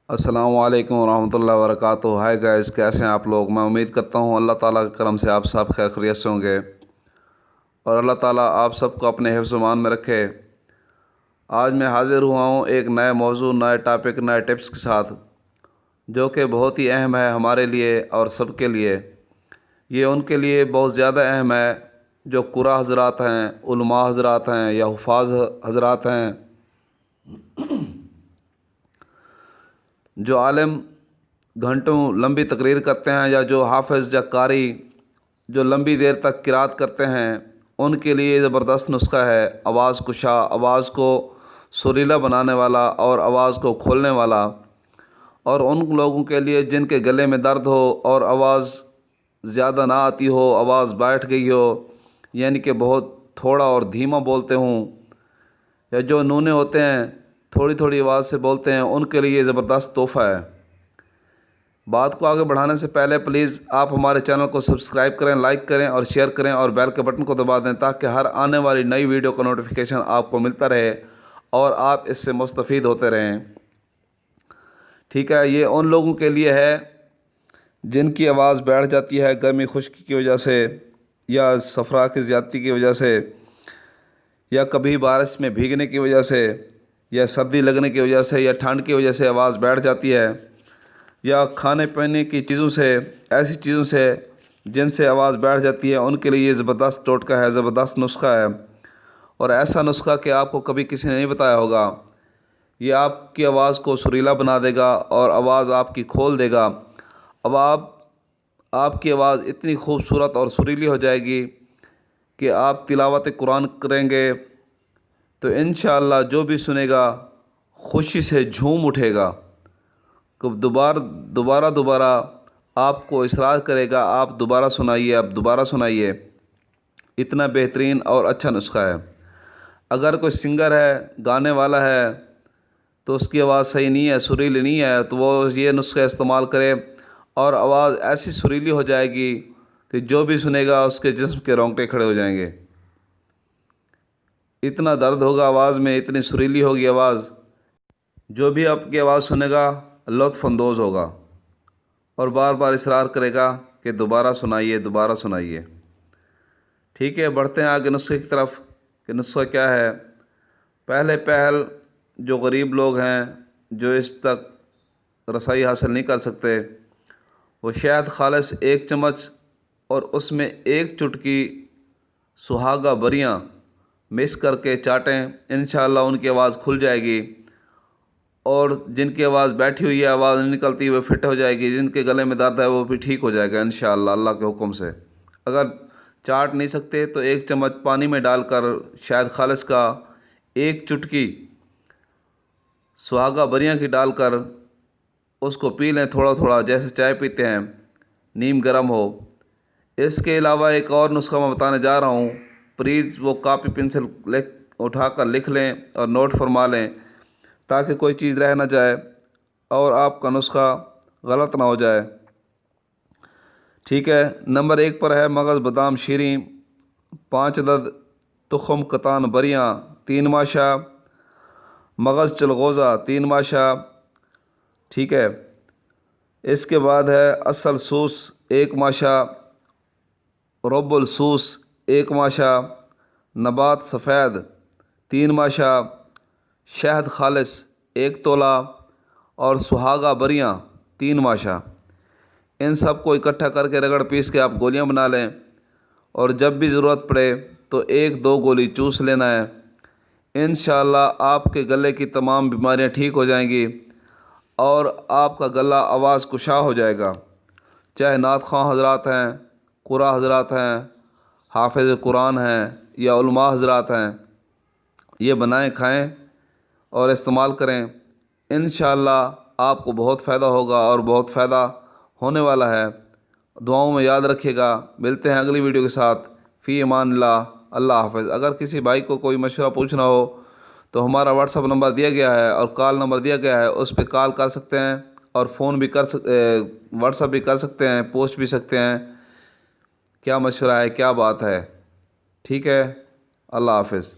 السلام علیکم ورحمۃ اللہ وبرکاتہ۔ ہائے گائز، کیسے ہیں آپ لوگ؟ میں امید کرتا ہوں اللہ تعالیٰ کے کرم سے آپ سب خیر خیریت سے ہوں گے اور اللہ تعالیٰ آپ سب کو اپنے حفظ و امان میں رکھے۔ آج میں حاضر ہوا ہوں ایک نئے موضوع، نئے ٹاپک، نئے ٹپس کے ساتھ، جو کہ بہت ہی اہم ہے ہمارے لیے اور سب کے لیے۔ یہ ان کے لیے بہت زیادہ اہم ہے جو قرآ حضرات ہیں، علماء حضرات ہیں یا حفاظ حضرات ہیں، جو عالم گھنٹوں لمبی تقریر کرتے ہیں، یا جو حافظ یا قاری جو لمبی دیر تک قرات کرتے ہیں۔ ان کے لیے زبردست نسخہ ہے، آواز کشا، آواز کو سریلا بنانے والا اور آواز کو کھولنے والا۔ اور ان لوگوں کے لیے جن کے گلے میں درد ہو اور آواز زیادہ نہ آتی ہو، آواز بیٹھ گئی ہو، یعنی کہ بہت تھوڑا اور دھیما بولتے ہوں، یا جو نونے ہوتے ہیں، تھوڑی تھوڑی آواز سے بولتے ہیں، ان کے لیے یہ زبردست تحفہ ہے۔ بات کو آگے بڑھانے سے پہلے پلیز آپ ہمارے چینل کو سبسکرائب کریں، لائک کریں اور شیئر کریں اور بیل کے بٹن کو دبا دیں، تاکہ ہر آنے والی نئی ویڈیو کا نوٹیفیکیشن آپ کو ملتا رہے اور آپ اس سے مستفید ہوتے رہیں۔ ٹھیک ہے، یہ ان لوگوں کے لیے ہے جن کی آواز بیٹھ جاتی ہے گرمی خشکی کی وجہ سے، یا صفرا کی زیادتی کی وجہ سے، یا کبھی بارش میں بھیگنے کی وجہ سے، یا سردی لگنے کی وجہ سے، یا ٹھنڈ کی وجہ سے آواز بیٹھ جاتی ہے، یا کھانے پینے کی چیزوں سے، ایسی چیزوں سے جن سے آواز بیٹھ جاتی ہے۔ ان کے لیے یہ زبردست ٹوٹکہ ہے، زبردست نسخہ ہے، اور ایسا نسخہ کہ آپ کو کبھی کسی نے نہیں بتایا ہوگا۔ یہ آپ کی آواز کو سریلا بنا دے گا اور آواز آپ کی کھول دے گا۔ اب آپ کی آواز اتنی خوبصورت اور سریلی ہو جائے گی کہ آپ تلاوت قرآن کریں گے تو انشاءاللہ جو بھی سنے گا خوشی سے جھوم اٹھے گا، دوبارہ آپ کو اصرار کرے گا، آپ دوبارہ سنائیے، آپ دوبارہ سنائیے۔ اتنا بہترین اور اچھا نسخہ ہے۔ اگر کوئی سنگر ہے، گانے والا ہے، تو اس کی آواز صحیح نہیں ہے، سریلی نہیں ہے، تو وہ یہ نسخہ استعمال کرے اور آواز ایسی سریلی ہو جائے گی کہ جو بھی سنے گا اس کے جسم کے رونگٹے کھڑے ہو جائیں گے۔ اتنا درد ہوگا آواز میں، اتنی سریلی ہوگی آواز، جو بھی آپ کی آواز سنے گا لطف اندوز ہوگا اور بار بار اصرار کرے گا کہ دوبارہ سنائیے، دوبارہ سنائیے۔ ٹھیک ہے، بڑھتے ہیں آگے نسخے کی طرف کہ نسخہ کیا ہے۔ پہل جو غریب لوگ ہیں، جو اس تک رسائی حاصل نہیں کر سکتے، وہ شہد خالص 1 چمچ اور اس میں 1 چٹکی سہاگا بریاں مکس کر کے چاٹیں، انشاءاللہ ان کی آواز کھل جائے گی، اور جن کی آواز بیٹھی ہوئی ہے، آواز نہیں نکلتی، وہ فٹ ہو جائے گی، جن کے گلے میں درد ہے وہ بھی ٹھیک ہو جائے گا انشاءاللہ اللہ کے حکم سے۔ اگر چاٹ نہیں سکتے تو 1 چمچ پانی میں ڈال کر شہد خالص کا 1 چٹکی سہاگا بریاں کی ڈال کر اس کو پی لیں تھوڑا تھوڑا، جیسے چائے پیتے ہیں، نیم گرم ہو۔ اس کے علاوہ ایک اور نسخہ میں بتانے جا رہا ہوں، پلیز وہ کاپی پنسل اٹھا کر لکھ لیں اور نوٹ فرما لیں، تاکہ کوئی چیز رہ نہ جائے اور آپ کا نسخہ غلط نہ ہو جائے۔ ٹھیک ہے، نمبر 1 پر ہے مغز بادام شیریں 5 عدد، تخم کتان بریاں 3 ماشا، مغز چلغوزہ 3 ماشا۔ ٹھیک ہے، اس کے بعد ہے اصل سوس 1 ماشا، رب السوس 1 ماشا، نبات سفید 3 ماشا، شہد خالص 1 تولہ اور سہاگا بریاں 3 ماشا۔ ان سب کو اکٹھا کر کے رگڑ پیس کے آپ گولیاں بنا لیں، اور جب بھی ضرورت پڑے تو 1-2 گولی چوس لینا ہے۔ انشاءاللہ آپ کے گلے کی تمام بیماریاں ٹھیک ہو جائیں گی اور آپ کا گلا آواز کشا ہو جائے گا۔ چاہے نعت خواں حضرات ہیں، قرآ حضرات ہیں، حافظ قرآن ہیں، یا علماء حضرات ہیں، یہ بنائیں، کھائیں اور استعمال کریں۔ انشاءاللہ آپ کو بہت فائدہ ہوگا اور بہت فائدہ ہونے والا ہے۔ دعاؤں میں یاد رکھیے گا۔ ملتے ہیں اگلی ویڈیو کے ساتھ۔ فی امان اللہ، اللہ حافظ۔ اگر کسی بھائی کو کوئی مشورہ پوچھنا ہو تو ہمارا واٹس ایپ نمبر دیا گیا ہے اور کال نمبر دیا گیا ہے، اس پہ کال کر سکتے ہیں اور فون بھی واٹس ایپ بھی کر سکتے ہیں، پوسٹ بھی سکتے ہیں، کیا مشورہ ہے، کیا بات ہے۔ ٹھیک ہے، اللہ حافظ۔